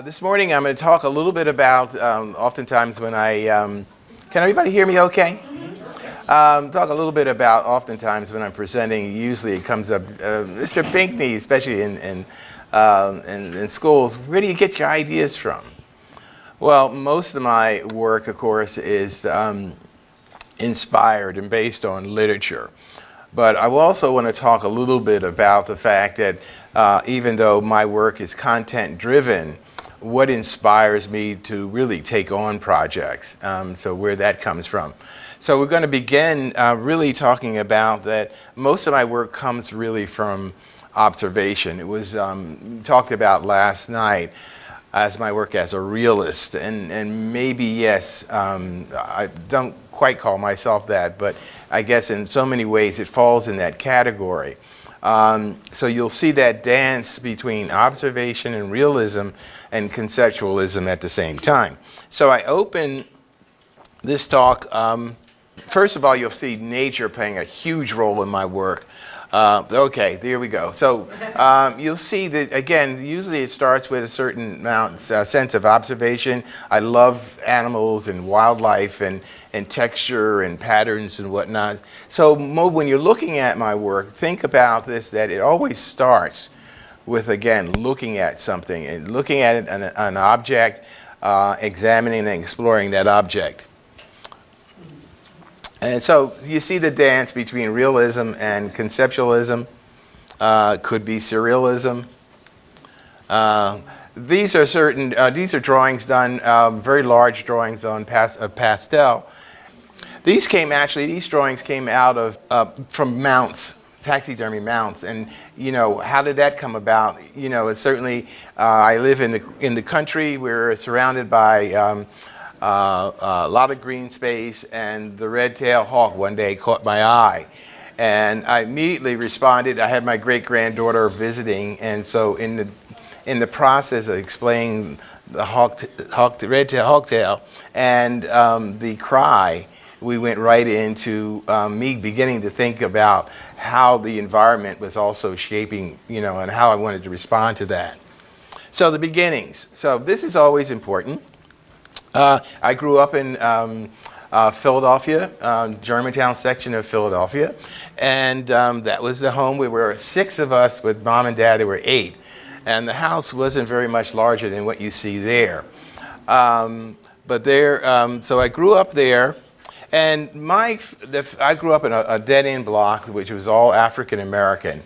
This morning I'm going to talk a little bit about, oftentimes when can everybody hear me okay? Talk a little bit about oftentimes when I'm presenting, usually it comes up, Mr. Pinkney, especially in schools, where do you get your ideas from? Well, most of my work, of course, is inspired and based on literature. But I also want to talk a little bit about the fact that even though my work is content-driven, what inspires me to really take on projects, so where that comes from. So we're going to begin really talking about that most of my work comes really from observation. It was talked about last night as my work as a realist, and maybe, yes, I don't quite call myself that, but I guess in so many ways it falls in that category. So you'll see that dance between observation and realism and conceptualism at the same time. So I open this talk, first of all, you'll see nature playing a huge role in my work. Okay, there we go. So you'll see that, again, usually it starts with a certain sense of observation. I love animals and wildlife and texture and patterns and whatnot. So when you're looking at my work, think about this, that it always starts with, again, looking at something and looking at it, an object, examining and exploring that object. And so you see the dance between realism and conceptualism, could be surrealism. These are drawings done, very large drawings on pastel. These drawings came out of, from mounts, taxidermy mounts. And, you know, how did that come about? You know, it's certainly, I live in the country. We're surrounded by a lot of green space, and the red-tailed hawk one day caught my eye. And I immediately responded. I had my great-granddaughter visiting, and so in the process of explaining the red-tailed hawktail and the cry, we went right into me beginning to think about how the environment was also shaping, you know, and how I wanted to respond to that. So the beginnings. So this is always important. I grew up in Philadelphia, Germantown section of Philadelphia, and that was the home. We were 6 of us with mom and dad. There were 8, and the house wasn't very much larger than what you see there. But there, so I grew up there, and I grew up in a dead-end block, which was all African American,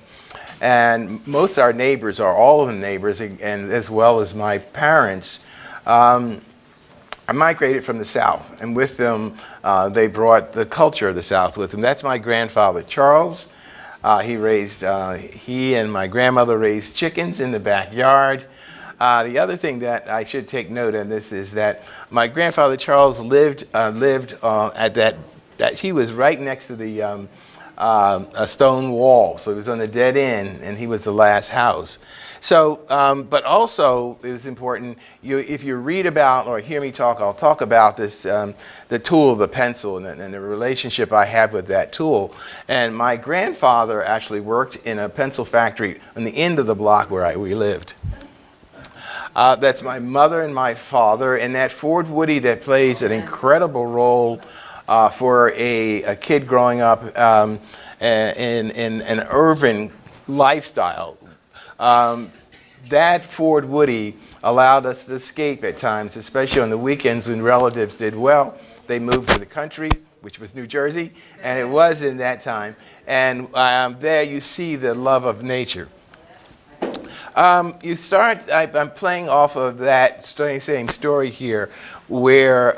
and most of our neighbors, or all of the neighbors, and as well as my parents. I migrated from the South, and with them, they brought the culture of the South with them. That's my grandfather, Charles. He and my grandmother raised chickens in the backyard. The other thing that I should take note of this is that my grandfather, Charles, lived at he was right next to the a stone wall, so it was on the dead end, and he was the last house. So, but also it was important, if you read about or hear me talk, I'll talk about this, the tool of the pencil and the relationship I have with that tool. And my grandfather actually worked in a pencil factory on the end of the block where we lived. That's my mother and my father, and that Ford Woody that plays an incredible role for a kid growing up in an urban lifestyle. That Ford Woody allowed us to escape at times, especially on the weekends when relatives did well. They moved to the country, which was New Jersey, and it was in that time. And there you see the love of nature. I'm playing off of that same story here, where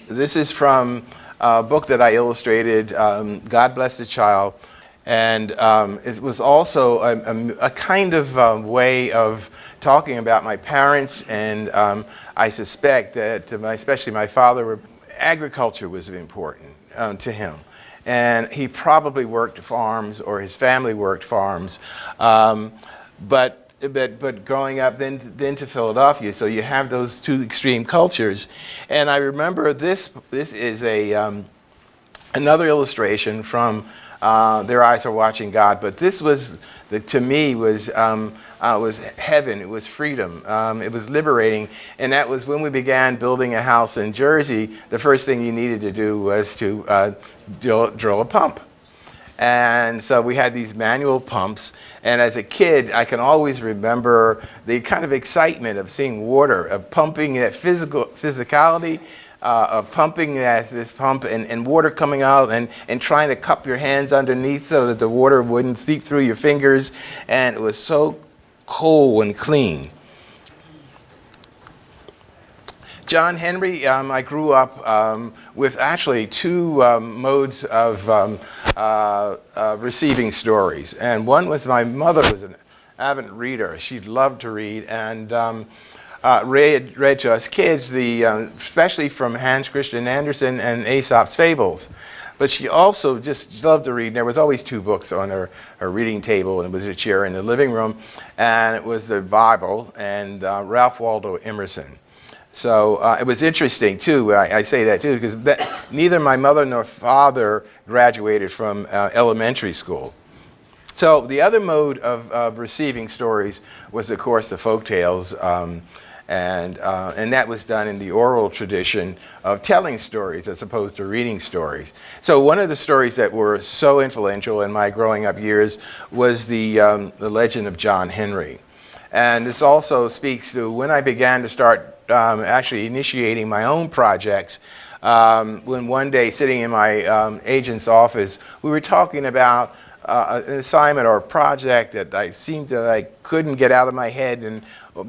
this is from a book that I illustrated, God Bless the Child. And it was also a kind of way of talking about my parents, and I suspect that, especially my father, agriculture was important to him. And he probably worked farms, or his family worked farms, but growing up then to Philadelphia, so you have those two extreme cultures. And I remember this is a another illustration from Their Eyes Are Watching God, but this was, to me, was heaven. It was freedom. It was liberating, and that was when we began building a house in Jersey. The first thing you needed to do was to drill a pump. And so we had these manual pumps, and as a kid, I can always remember the kind of excitement of seeing water, of pumping, that physicality, of pumping this pump and water coming out, and trying to cup your hands underneath so that the water wouldn't seep through your fingers, and it was so cool and clean. John Henry, I grew up with actually two modes of receiving stories. And one was, my mother was an avid reader. She loved to read, and read to us kids, especially from Hans Christian Andersen and Aesop's Fables. But she also just loved to read. There was always two books on her reading table, and it was a chair in the living room, and it was the Bible and Ralph Waldo Emerson. So it was interesting, too. I say that, too, because neither my mother nor father graduated from elementary school. So the other mode of receiving stories was, of course, the folk tales, and that was done in the oral tradition of telling stories as opposed to reading stories. So one of the stories that were so influential in my growing up years was the legend of John Henry. And this also speaks to when I began to start actually initiating my own projects. When one day, sitting in my agent's office, we were talking about an assignment or a project that I couldn't get out of my head, and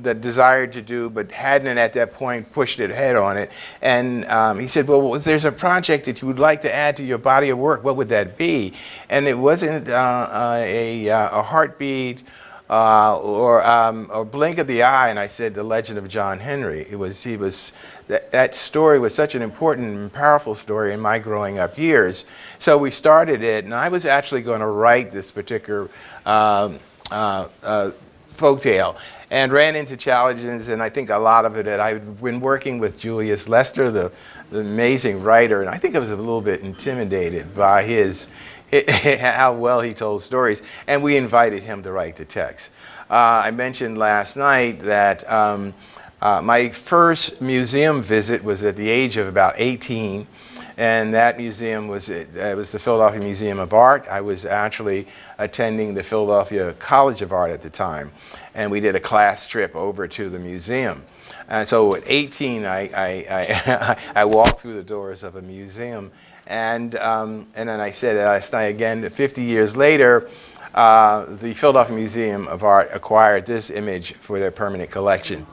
that desired to do, but hadn't at that point pushed it head on it. And he said, well, if there's a project that you would like to add to your body of work, what would that be? And it wasn't a heartbeat or a blink of the eye, and I said, The Legend of John Henry. That story was such an important and powerful story in my growing up years. So we started it, and I was actually going to write this particular folktale, and ran into challenges, and I think a lot of it that I've been working with Julius Lester, the amazing writer, and I think I was a little bit intimidated by how well he told stories, and we invited him to write the text. I mentioned last night that my first museum visit was at the age of about 18, and that museum was the Philadelphia Museum of Art. I was actually attending the Philadelphia College of Art at the time, and we did a class trip over to the museum. And so at 18, I walked through the doors of a museum, and then I said last night again, 50 years later, the Philadelphia Museum of Art acquired this image for their permanent collection.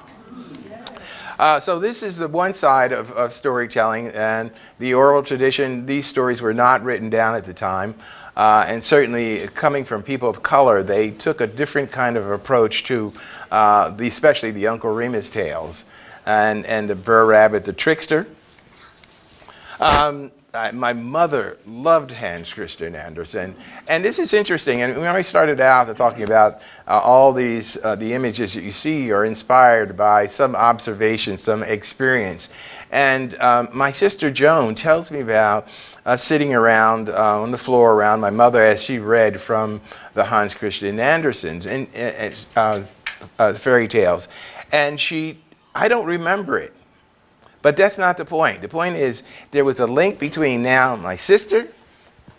So this is the one side of storytelling and the oral tradition. These stories were not written down at the time. And certainly coming from people of color, they took a different kind of approach to especially the Uncle Remus tales and the Burr Rabbit, the Trickster. My mother loved Hans Christian Andersen, and this is interesting. And when I started out talking about all these, the images that you see are inspired by some observation, some experience. And my sister Joan tells me about sitting around on the floor around my mother as she read from the Hans Christian Andersen's fairy tales, and I don't remember it. But that's not the point. The point is there was a link between now my sister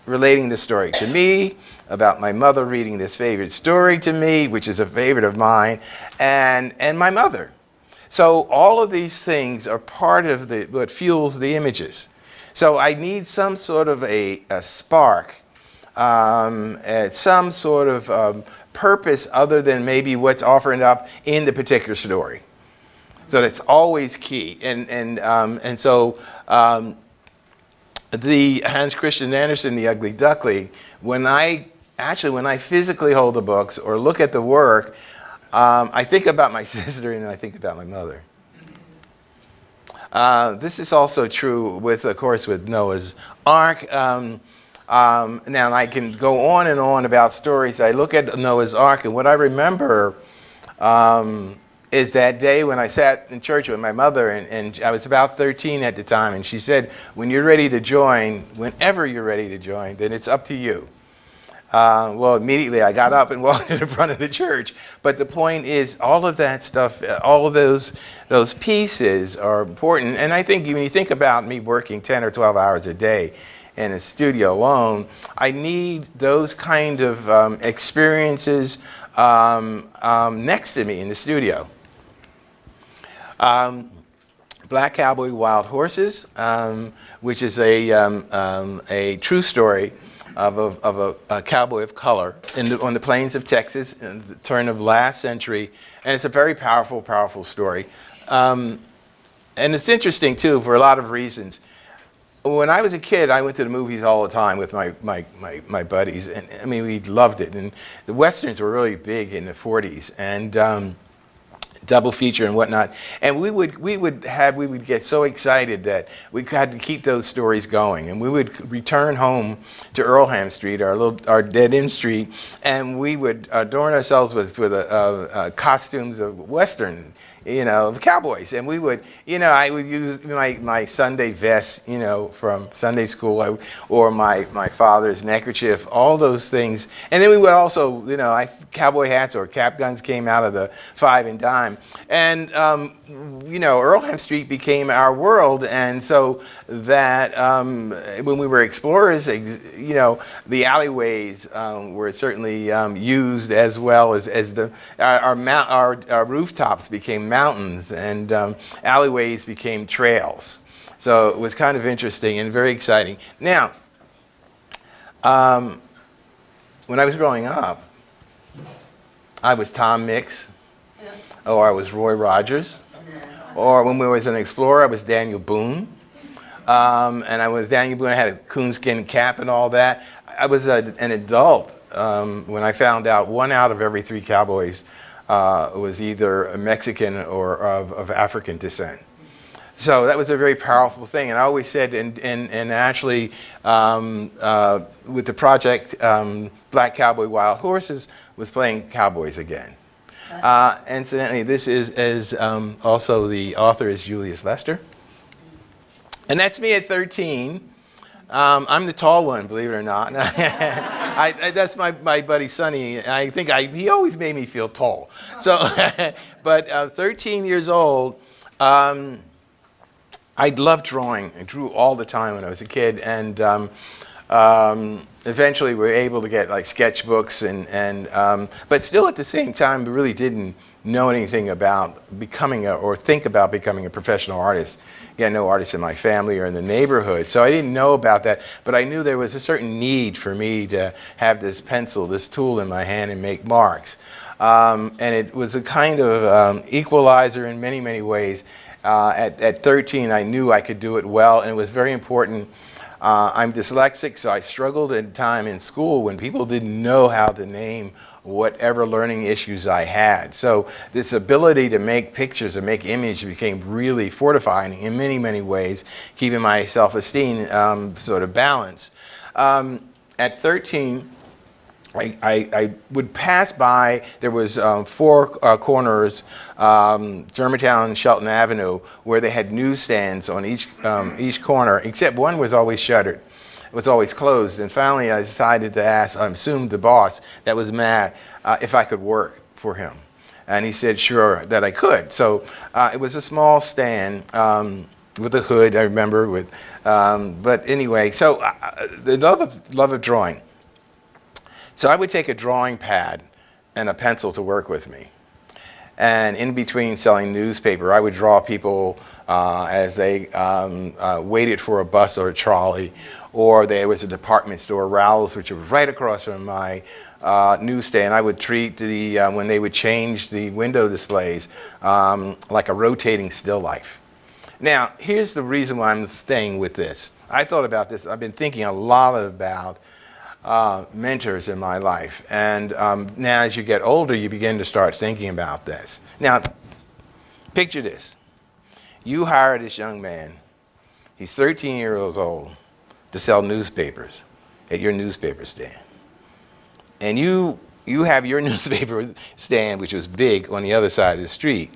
relating the story to me, about my mother reading this favorite story to me, which is a favorite of mine, and my mother. So all of these things are part of what fuels the images. So I need some sort of a spark, some sort of purpose other than maybe what's offered up in the particular story. So that's always key, and so the Hans Christian Andersen, The Ugly Duckling, when I physically hold the books or look at the work, I think about my sister and I think about my mother. This is also true of course, with Noah's Ark. Now I can go on and on about stories. I look at Noah's Ark, and what I remember is that day when I sat in church with my mother, and I was about 13 at the time, and she said, when you're ready to join, whenever you're ready to join, then it's up to you. Well, immediately I got up and walked to the front of the church. But the point is, all of that stuff, all of those pieces are important. And I think when you think about me working 10 or 12 hours a day in a studio alone, I need those kind of experiences next to me in the studio. Black Cowboy, Wild Horses, which is a true story of a cowboy of color on the plains of Texas in the turn of last century. And it's a very powerful, powerful story. And it's interesting, too, for a lot of reasons. When I was a kid, I went to the movies all the time with my buddies. And I mean, we loved it. And the Westerns were really big in the 40s. And double feature and whatnot, and we would get so excited that we had to keep those stories going, and we would return home to Earlham Street, our dead end street, and we would adorn ourselves with costumes of Western, of cowboys, and we would, I would use my Sunday vest, from Sunday school, or my father's neckerchief, all those things, and then we would also, cowboy hats or cap guns came out of the 5 and dime. And, Earlham Street became our world. And so that when we were explorers, the alleyways were certainly used, as well as our rooftops became mountains, and alleyways became trails. So it was kind of interesting and very exciting. Now, when I was growing up, I was Tom Mix, or I was Roy Rogers, or when we was an explorer, I was Daniel Boone, and I was Daniel Boone. I had a coonskin cap and all that. I was an adult when I found out 1 out of every 3 cowboys was either a Mexican or of African descent. So that was a very powerful thing, and I always said, and actually with the project Black Cowboy, Wild Horses was playing cowboys again. Incidentally, this is also the author is Julius Lester, and that's me at 13. I'm the tall one, believe it or not. That's my buddy Sonny. I think he always made me feel tall. So, but 13 years old. I loved drawing. I drew all the time when I was a kid, and eventually we were able to get like sketchbooks, but still at the same time we really didn't know anything about becoming or think about becoming a professional artist. Yeah, no artists in my family or in the neighborhood, so I didn't know about that, but I knew there was a certain need for me to have this pencil, this tool in my hand and make marks. And it was a kind of equalizer in many, many ways. At 13, I knew I could do it well, and it was very important. I'm dyslexic, so I struggled at time in school when people didn't know how to name whatever learning issues I had. So this ability to make pictures or make images became really fortifying in many, many ways, keeping my self-esteem sort of balanced. At 13, I would pass by, there was 4 corners, Germantown and Shelton Avenue, where they had newsstands on each corner, except one was always shuttered. It was always closed. And finally I decided to ask, I assumed the boss that was mad, if I could work for him. And he said sure that I could. So it was a small stand with a hood, I remember, but anyway, so the love of drawing. So I would take a drawing pad and a pencil to work with me. And in between selling newspaper, I would draw people as they waited for a bus or a trolley, or there was a department store, Rowell's, which was right across from my newsstand. I would treat when they would change the window displays like a rotating still life. Now, here's the reason why I'm staying with this. I thought about this. I've been thinking a lot about mentors in my life, and now as you get older you begin to start thinking about this. Now picture this: you hire this young man, he's 13 years old, to sell newspapers at your newspaper stand, and you have your newspaper stand, which was big, on the other side of the street,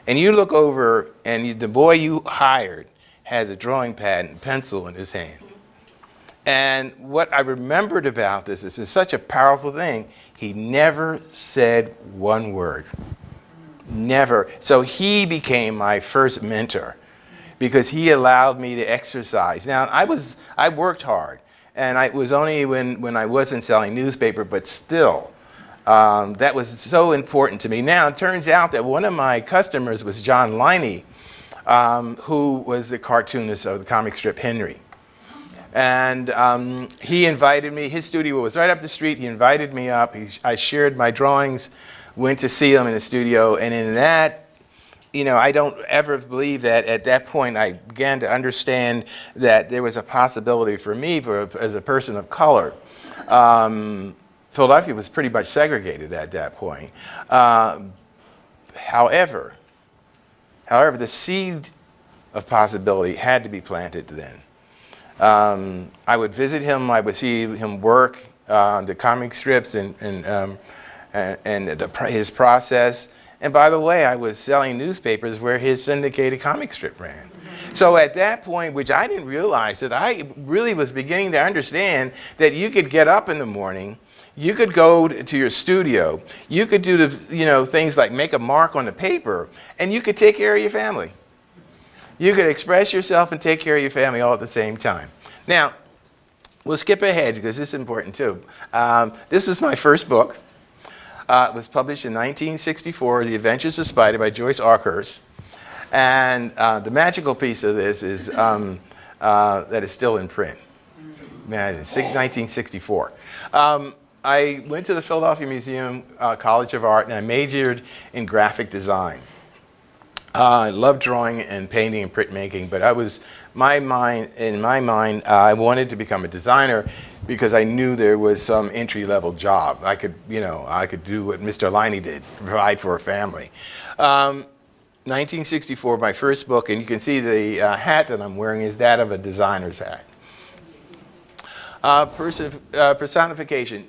and you look over and the boy you hired has a drawing pad and pencil in his hand. And what I remembered about this is it's such a powerful thing. He never said one word. Never. So he became my first mentor because he allowed me to exercise. Now, I worked hard, and it was only when I wasn't selling newspaper, but still, that was so important to me. Now, it turns out that one of my customers was John Liney, who was the cartoonist of the comic strip Henry. And he invited me. His studio was right up the street. He invited me up. I shared my drawings, went to see him in the studio, and in that, you know, I don't ever believe that at that point I began to understand that there was a possibility for me as a person of color. Philadelphia was pretty much segregated at that point. However, the seed of possibility had to be planted then. I would visit him. I would see him work the comic strips and his process. And by the way, I was selling newspapers where his syndicated comic strip ran. So at that point, which I didn't realize, that I really was beginning to understand that you could get up in the morning, you could go to your studio, you could do things like make a mark on the paper, and you could take care of your family. You could express yourself and take care of your family all at the same time. Now, we'll skip ahead because this is important too. This is my first book. It was published in 1964, The Adventures of Spider by Joyce Arkhurst. And the magical piece of this is that it's still in print. Imagine, 1964. I went to the Philadelphia Museum College of Art and I majored in graphic design. I love drawing and painting and printmaking, but in my mind, I wanted to become a designer because I knew there was some entry-level job. I could do what Mr. Liney did, provide for a family. 1964, my first book, and you can see the hat that I'm wearing is that of a designer's hat. Personification.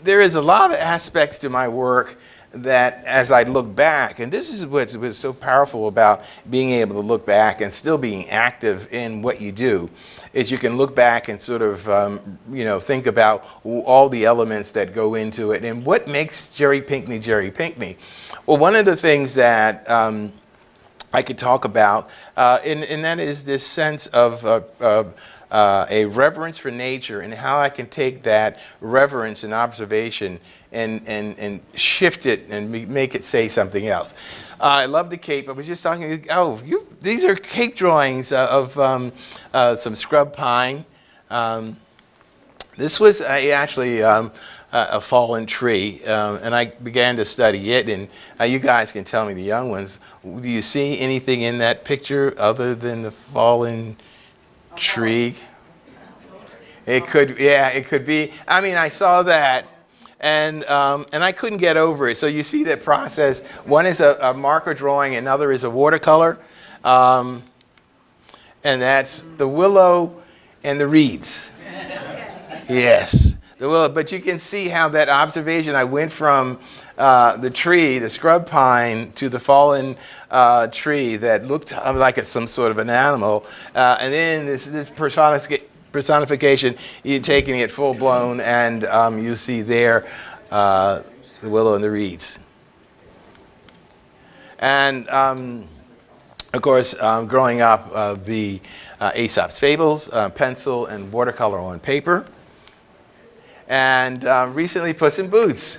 There is a lot of aspects to my work that as I look back, and this is what's so powerful about being able to look back and still being active in what you do, is you can look back and sort of think about all the elements that go into it and what makes Jerry Pinkney Jerry Pinkney. Well, one of the things that I could talk about, and that is this sense of a reverence for nature and how I can take that reverence and observation and shift it and make it say something else. I love the cape. I was just talking, these are cape drawings of some scrub pine. This was actually a fallen tree, and I began to study it, and you guys can tell me, the young ones, do you see anything in that picture other than the fallen tree? It could, yeah, it could be. I mean, I saw that, and I couldn't get over it. So you see that process. One is a marker drawing, another is a watercolor, and that's the willow and the reeds. Yes, the willow. But you can see how that observation, I went from the tree, the scrub pine, to the fallen tree that looked like some sort of an animal, and then this personification, you're taking it full blown, and you see there the willow and the reeds. And of course, growing up, the Aesop's Fables, pencil and watercolor on paper, and recently Puss in Boots.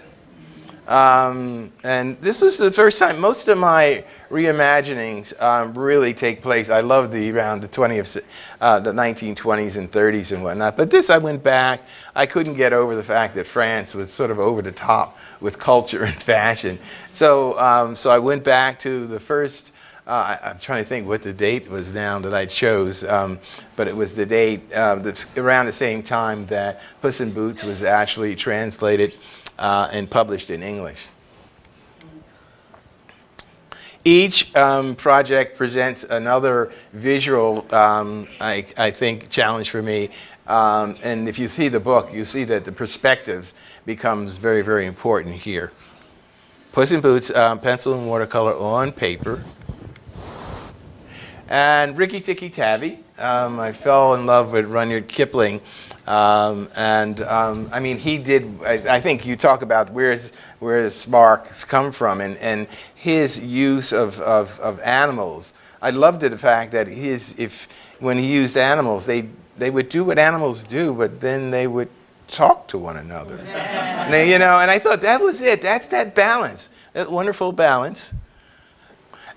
And this was the first time. Most of my reimaginings really take place. I love around the 1920s and 30s and whatnot. But this, I went back. I couldn't get over the fact that France was sort of over the top with culture and fashion. So, so I went back to the first. I'm trying to think what the date was now that I chose, but it was the date around the same time that Puss in Boots was actually translated and published in English. Each project presents another visual, I think, challenge for me. And if you see the book, you see that the perspectives becomes very, very important here. Puss in Boots, pencil and watercolor on paper. And Rikki Tikki Tavi. I fell in love with Rudyard Kipling. I mean, he did, I think you talk about where the sparks come from, and his use of animals. I loved the fact that when he used animals, they would do what animals do, but then they would talk to one another. And and I thought that was it. That's that balance, that wonderful balance.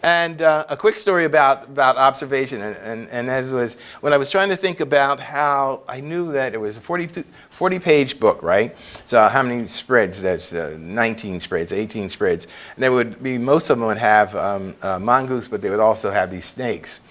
And a quick story about observation, and as was when I was trying to think about how I knew that it was a 40-page book, right? So how many spreads? That's 19 spreads, 18 spreads. And there would be, most of them would have mongoose, but they would also have these snakes,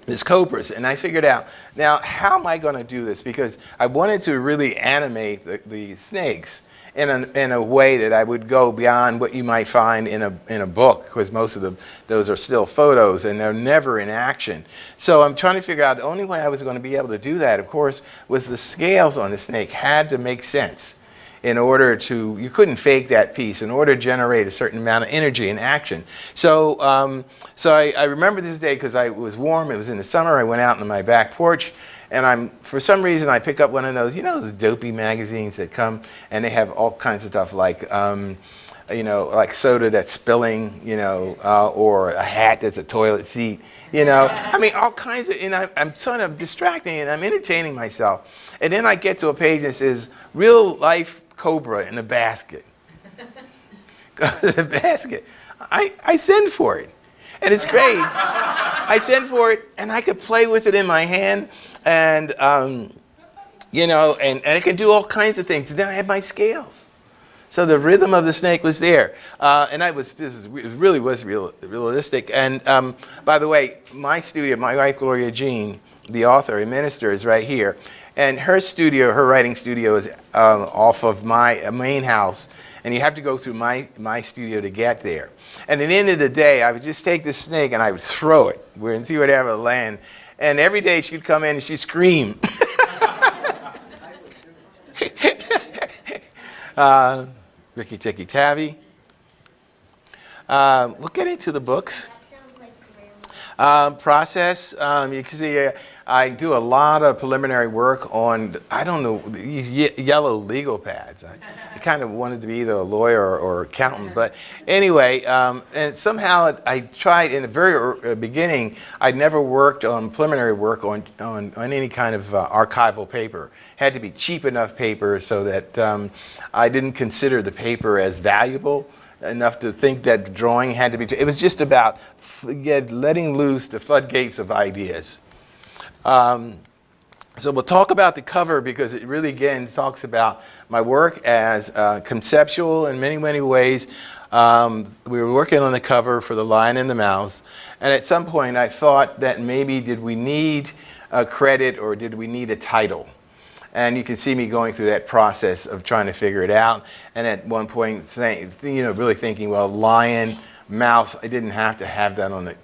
these cobras. And I figured out, now how am I going to do this? Because I wanted to really animate the snakes in a way that I would go beyond what you might find in a book, because most of those are still photos and they're never in action. So I'm trying to figure out the only way I was going to be able to do that, of course, was the scales on the snake had to make sense in order to, you couldn't fake that piece, in order to generate a certain amount of energy and action. So, I remember this day because it was warm, it was in the summer, I went out on my back porch, and for some reason I pick up one of those, those dopey magazines that come and they have all kinds of stuff like, like soda that's spilling, or a hat that's a toilet seat, I mean, all kinds of, and I'm sort of distracting and I'm entertaining myself. And then I get to a page that says, real life cobra in a basket. The basket. I send for it. And it's great. I send for it, and I could play with it in my hand, and and it could do all kinds of things. And then I had my scales, so the rhythm of the snake was there, and it really was realistic. And by the way, my studio, my wife Gloria Jean, the author and minister, is right here, and her studio, her writing studio, is off of my main house. And you have to go through my studio to get there. And at the end of the day, I would just take the snake and I would throw it and see whatever would land. And every day she'd come in and she'd scream. Rikki Tikki Tavi. We'll get into the books. Process. You can see I do a lot of preliminary work on, I don't know, these yellow legal pads. I kind of wanted to be either a lawyer or accountant, but anyway, and somehow I tried in the very beginning, I'd never worked on preliminary work on any kind of archival paper. It had to be cheap enough paper so that I didn't consider the paper as valuable enough to think that the drawing had to be, it was just about letting loose the floodgates of ideas. So we'll talk about the cover because it really, again, talks about my work as conceptual in many, many ways. We were working on the cover for The Lion and the Mouse, and at some point I thought that maybe did we need a credit or did we need a title? And you can see me going through that process of trying to figure it out. And at one point, saying, really thinking, well, lion, mouse, I didn't have to have that on the,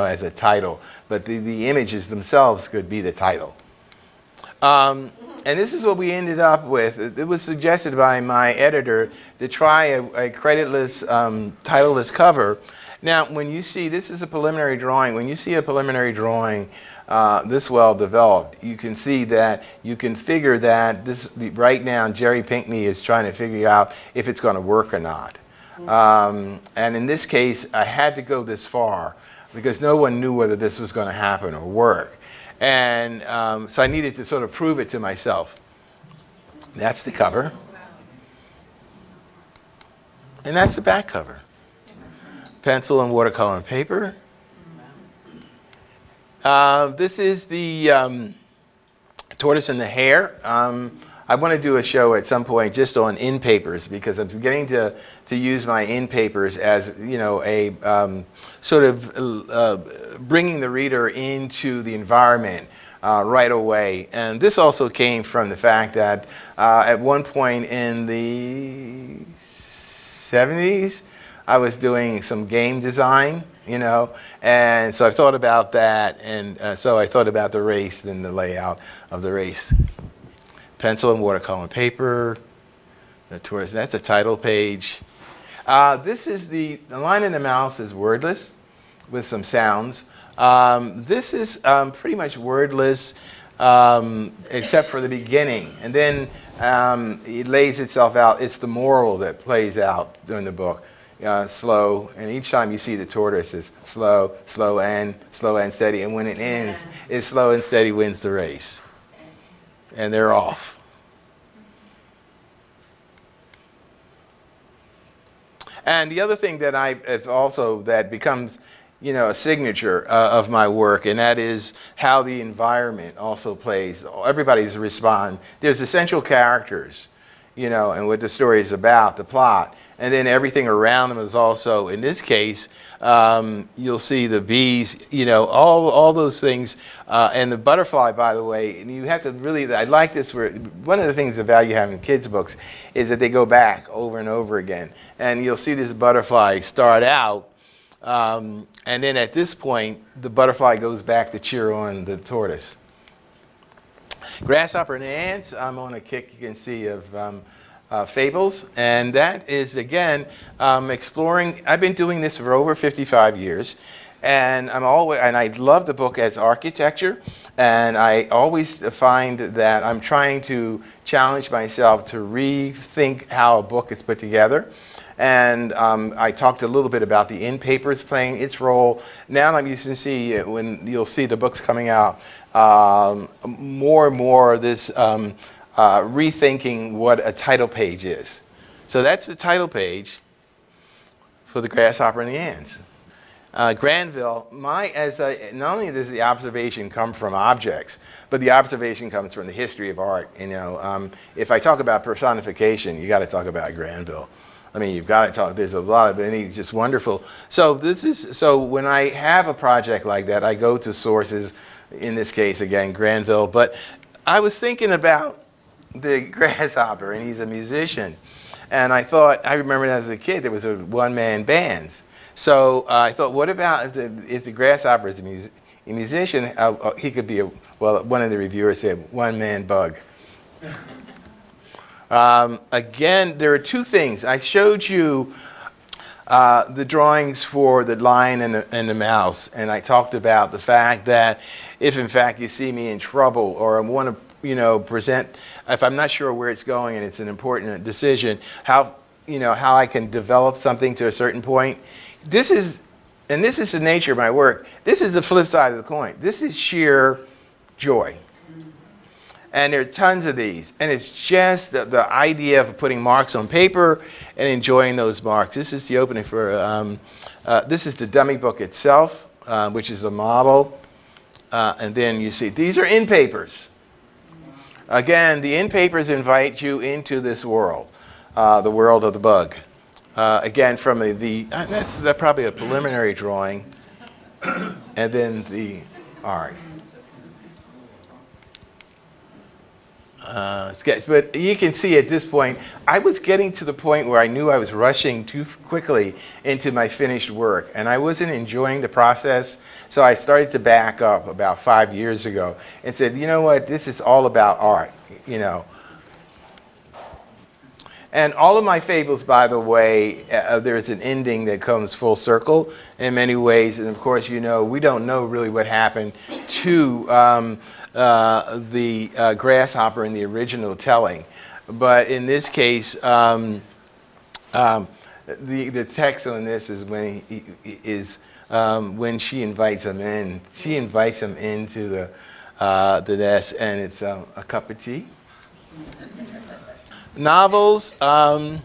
as a title, but the images themselves could be the title. And this is what we ended up with. It was suggested by my editor to try a creditless, titleless cover. Now, when you see, this is a preliminary drawing. When you see a preliminary drawing this well developed, you can see that, you can figure that right now Jerry Pinkney is trying to figure out if it's going to work or not. And in this case, I had to go this far because no one knew whether this was going to happen or work. And so I needed to sort of prove it to myself. That's the cover. And that's the back cover. Pencil and watercolor and paper. This is the Tortoise and the Hare. I want to do a show at some point just on in papers because I'm beginning to use my in papers as a sort of bringing the reader into the environment right away. And this also came from the fact that at one point in the 70s I was doing some game design, and so I thought about that, and so I thought about the race and the layout of the race. Pencil and watercolor and paper, the Tortoise, that's a title page. This is the Lion and the Mouse is wordless with some sounds. This is pretty much wordless except for the beginning. And then it lays itself out. It's the moral that plays out during the book. Slow, and each time you see the tortoise is slow, slow and steady. And when it ends, it's slow and steady wins the race. And they're off. And the other thing that that becomes, a signature of my work, and that is how the environment also plays. Everybody's respond. There's essential characters, and what the story is about, the plot. And then everything around them is also, in this case, you'll see the bees, all those things. And the butterfly, by the way, and you have to really, I like this, where one of the things of value having kids' books is that they go back over and over again. And you'll see this butterfly start out, and then at this point, the butterfly goes back to cheer on the tortoise. Grasshopper and the Ants, I'm on a kick, you can see, of fables, and that is, again, exploring. I've been doing this for over 55 years, and I love the book as architecture, and I always find that I'm trying to challenge myself to rethink how a book is put together. And I talked a little bit about the in-papers playing its role. Now I'm used to see, when you'll see the books coming out, more and more of this rethinking what a title page is. So that's the title page for the Grasshopper and the Ants. Granville, not only does the observation come from objects, but the observation comes from the history of art. If I talk about personification, you got to talk about Granville. I mean, you've got to talk. There's a lot of, and he's just wonderful. So when I have a project like that, I go to sources. In this case, again, Granville. But I was thinking about the grasshopper, and he's a musician. And I remember as a kid, there was a one-man bands. So I thought, what about if the grasshopper is a musician? He could be one of the reviewers said, one-man bug. Again, there are two things. I showed you the drawings for the lion and the mouse, and I talked about the fact that if in fact you see me in trouble, or I want to present, if I'm not sure where it's going and it's an important decision, how I can develop something to a certain point. This is the nature of my work. This is the flip side of the coin. This is sheer joy. And there are tons of these. And it's just the idea of putting marks on paper and enjoying those marks. This is the opening for, this is the dummy book itself, which is the model. And then you see, these are in-papers. Again, the in-papers invite you into this world, the world of the bug. Again, from that's probably a preliminary drawing. And then the art. But you can see at this point, I was getting to the point where I knew I was rushing too quickly into my finished work, and I wasn't enjoying the process. So I started to back up about 5 years ago and said, you know what, this is all about art, And all of my fables, by the way, there's an ending that comes full circle in many ways. And of course, we don't know really what happened to the grasshopper in the original telling. But in this case, the text on this is when she invites him in. She invites him into the nest, and it's a cup of tea. Novels, Adore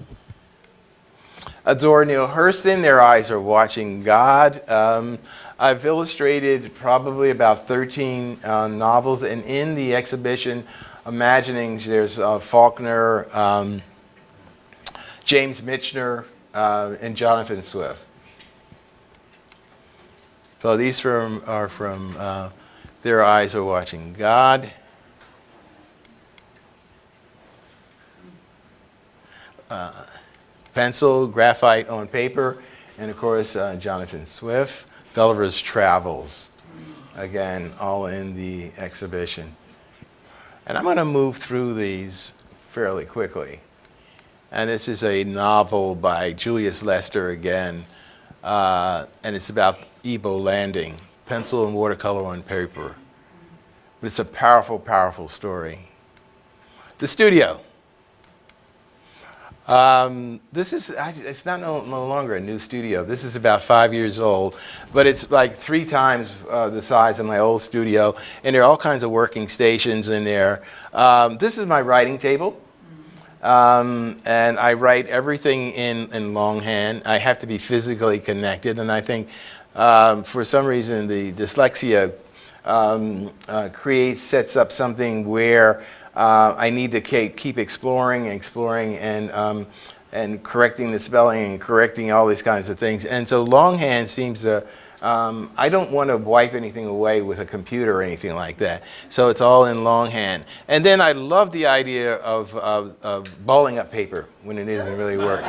Neil Hurston, Their Eyes Are Watching God. I've illustrated probably about 13 novels, and in the exhibition, Imaginings, there's Faulkner, James Michener, and Jonathan Swift. So these are from Their Eyes Are Watching God. Pencil, graphite on paper, and of course Jonathan Swift. Gulliver's Travels, again, all in the exhibition. And I'm going to move through these fairly quickly. And this is a novel by Julius Lester again, and it's about Ebo landing, pencil and watercolor on paper. But it's a powerful, powerful story. The studio. This is, it's not no longer a new studio. This is about 5 years old, but it's like 3 times the size of my old studio, and there are all kinds of working stations in there. This is my writing table, and I write everything in longhand. I have to be physically connected, and I think for some reason the dyslexia sets up something where I need to keep exploring and correcting the spelling and correcting all these kinds of things. And so longhand seems to, I don't want to wipe anything away with a computer or anything like that. So it's all in longhand. And then I love the idea of balling up paper when it doesn't really work.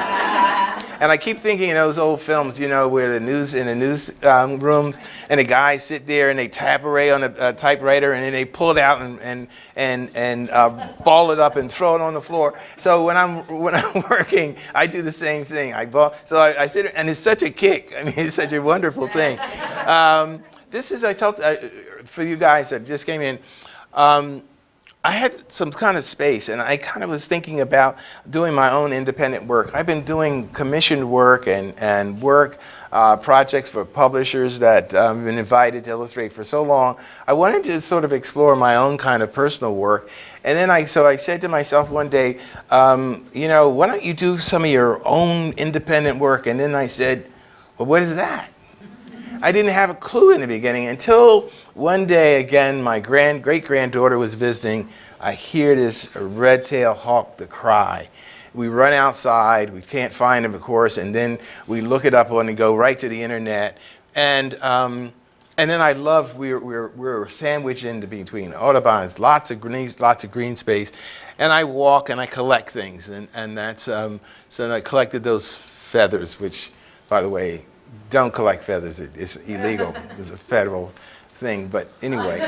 And I keep thinking of those old films, you know, where in the news rooms, and the guys sit there and they tap away on a typewriter, and then they pull it out and ball it up and throw it on the floor. So when I'm working, I do the same thing. So I sit there, and it's such a kick. I mean, it's such a wonderful thing. This is, I talked for you guys that just came in. I had some kind of space, and I kind of was thinking about doing my own independent work. I've been doing commissioned work and projects for publishers that I've been invited to illustrate for so long. I wanted to sort of explore my own kind of personal work. And then so I said to myself one day, you know, why don't you do some of your own independent work? And then I said, well, what is that? I didn't have a clue in the beginning until one day, again, my great-granddaughter was visiting. I hear this red-tailed hawk cry. We run outside. We can't find him, of course, and then we look it up and go right to the internet. And then I love, we're sandwiched in between Audubon's, lots of green space. And I walk and I collect things. And that's, so I collected those feathers, which, by the way, don't collect feathers. It's illegal. It's a federal thing. But anyway.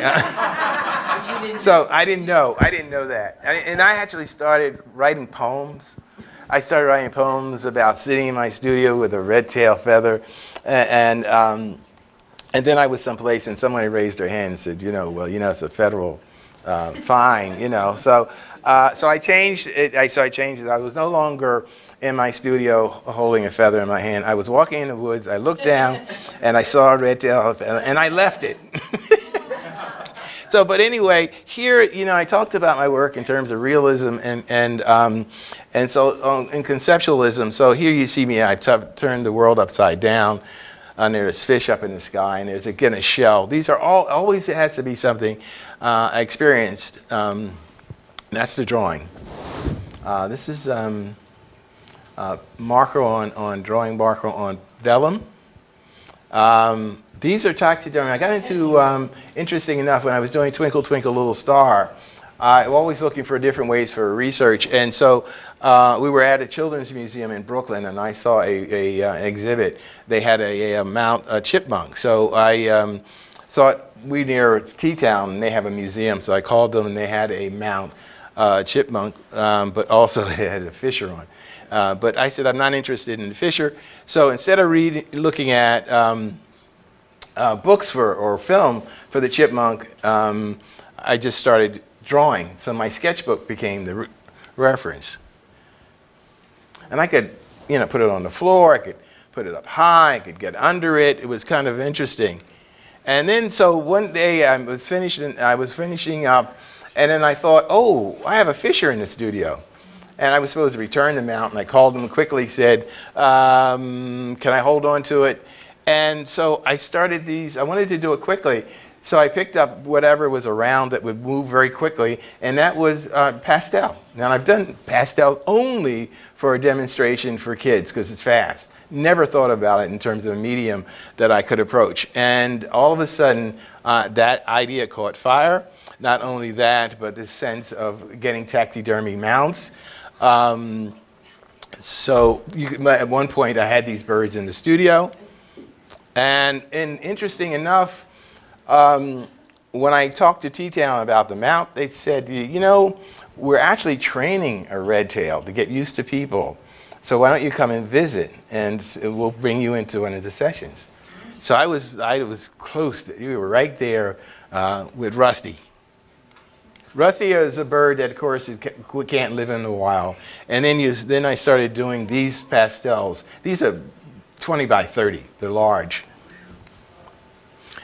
So I didn't know that. And I actually started writing poems. I started writing poems about sitting in my studio with a red-tailed feather. And then I was someplace and somebody raised their hand and said, you know, well, you know, it's a federal fine, you know. So I changed it. I changed it. I was no longer in my studio holding a feather in my hand. I was walking in the woods. I looked down and I saw a red-tailed feather and I left it. So, but anyway, here, you know, I talked about my work in terms of realism and so in conceptualism. So here you see me. I've turned the world upside down. And there's fish up in the sky, and there's again a shell. These are always it has to be something I experienced. That's the drawing. This is marker on drawing marker on vellum. These are taxidermy. I got into interesting enough when I was doing Twinkle Twinkle Little Star. I'm always looking for different ways for research, and so we were at a children's museum in Brooklyn, and I saw an exhibit. They had a chipmunk. So I thought we near T-Town, and they have a museum. So I called them, and they had a mount chipmunk, but also they had a fisher on. But I said I'm not interested in the fisher. So instead of looking at books or film for the chipmunk, I just started drawing. So my sketchbook became the reference. And I could, you know, put it on the floor, I could put it up high, I could get under it. It was kind of interesting. And then so one day I was finishing up, and then I thought, oh, I have a fisher in the studio. And I was supposed to return the mount, and I called them quickly, said, can I hold on to it? And so I started these. I wanted to do it quickly. So I picked up whatever was around that would move very quickly, and that was pastel. Now I've done pastel only for a demonstration for kids because it's fast. Never thought about it in terms of a medium that I could approach. And all of a sudden, that idea caught fire. Not only that, but this sense of getting taxidermy mounts. So at one point, I had these birds in the studio. And interesting enough, when I talked to T-Town about the mount, they said, you know, we're actually training a red tail to get used to people. So why don't you come and visit, and we'll bring you into one of the sessions. So I was close. We were right there with Rusty. Rusty is a bird that, of course, can't live in the wild. And then I started doing these pastels. These are 20 by 30. They're large.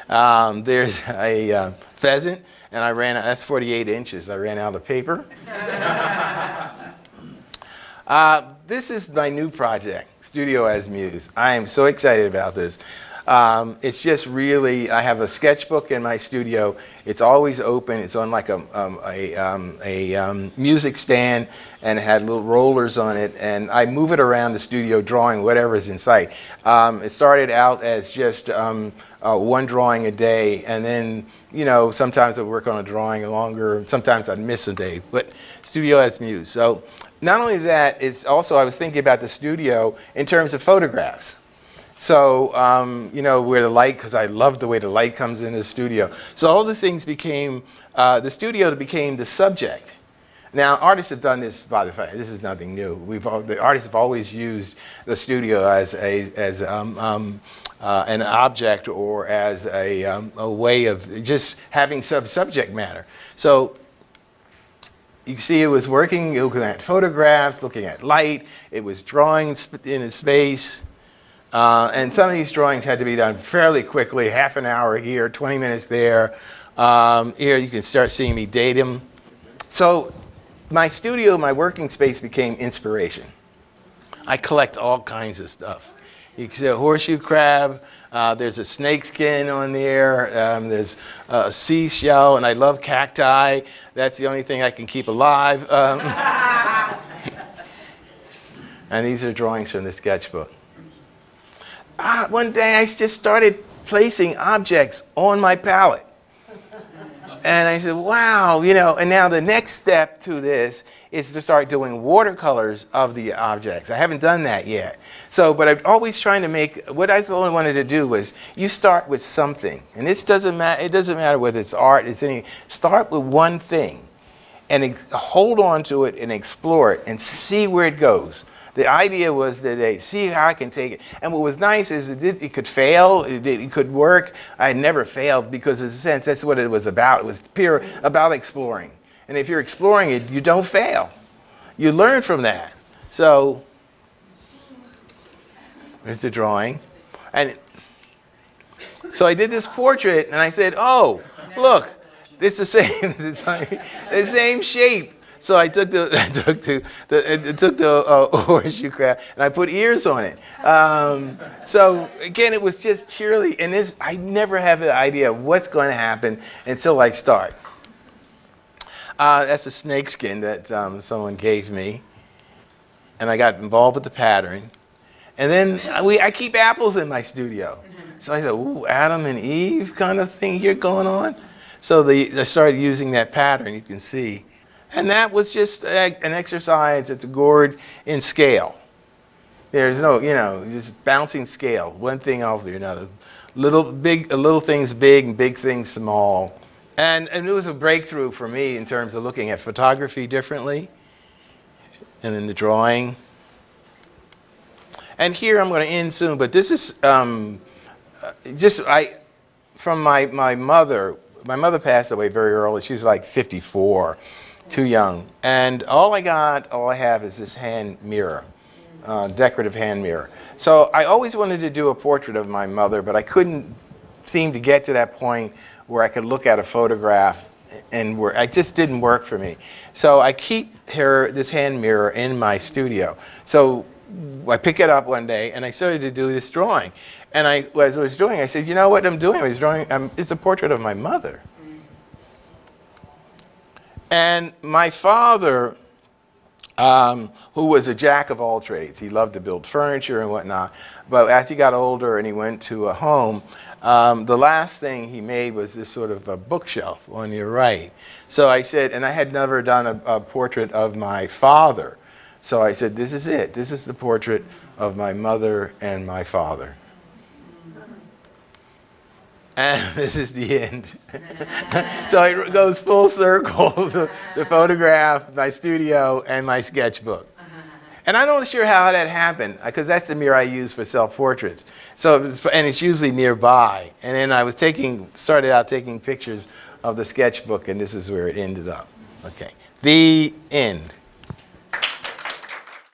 There's a pheasant, and I ran out. That's 48 inches. I ran out of paper. This is my new project, Studio as Muse. I am so excited about this. It's just really, I have a sketchbook in my studio. It's always open. It's on like a music stand, and it had little rollers on it. And I move it around the studio, drawing whatever's in sight. It started out as just one drawing a day, and then, you know, sometimes I'd work on a drawing longer. Sometimes I'd miss a day. But Studio as Muse. So not only that, it's also, I was thinking about the studio in terms of photographs. So, you know, where the light, because I love the way the light comes in the studio. So all the things became, the studio became the subject. Now, artists have done this, by the way, this is nothing new. The artists have always used the studio as an object, or as a way of just having subject matter. So you see, it was working, looking at photographs, looking at light. It was drawing in space. And some of these drawings had to be done fairly quickly, half an hour here, 20 minutes there. Here you can start seeing me date them. So my studio, my working space became inspiration. I collect all kinds of stuff. You can see a horseshoe crab, there's a snake skin on there, there's a seashell, and I love cacti. That's the only thing I can keep alive. And these are drawings from the sketchbook. One day I just started placing objects on my palette. And I said, wow, you know, and now the next step to this is to start doing watercolors of the objects. I haven't done that yet. So, but I'm always trying to make, what I only wanted to do was, you start with something. And it doesn't matter whether it's art, it's any, start with one thing. And hold on to it and explore it and see where it goes. The idea was that they see how I can take it. And what was nice is it could fail, it could work. I had never failed, because in a sense, that's what it was about. It was pure about exploring. And if you're exploring it, you don't fail. You learn from that. So there's the drawing. And so I did this portrait, and I said, oh, look, it's the same, the same shape. So I took the horseshoe crab, and I put ears on it. So again, it was just purely, and this, I never have an idea of what's going to happen until I start. That's a snake skin that someone gave me, and I got involved with the pattern. And then I keep apples in my studio. So I said, ooh, Adam and Eve kind of thing here going on. So I started using that pattern, you can see. And that was just an exercise that's gourd in scale. There's no, you know, just bouncing scale, one thing over another. Little things big and big things small. And it was a breakthrough for me in terms of looking at photography differently. And then the drawing. And here I'm going to end soon, but this is from my mother. My mother passed away very early. She was like 54. Too young. And all I have is this hand mirror, decorative hand mirror. So I always wanted to do a portrait of my mother, but I couldn't seem to get to that point where I could look at a photograph, and where it just didn't work for me. So I keep this hand mirror in my studio. So I pick it up one day, and I started to do this drawing. And as I was doing, I said, you know what I'm doing? I was drawing, it's a portrait of my mother. And my father, who was a jack of all trades, he loved to build furniture and whatnot, but as he got older and he went to a home, the last thing he made was this sort of a bookshelf on your right. So I said, and I had never done a portrait of my father. So I said, this is it. This is the portrait of my mother and my father. And this is the end. So it goes full circle, the photograph, my studio, and my sketchbook. And I'm not sure how that happened, because that's the mirror I use for self-portraits. So, and it's usually nearby. And then I was started out taking pictures of the sketchbook, and this is where it ended up. Okay, the end.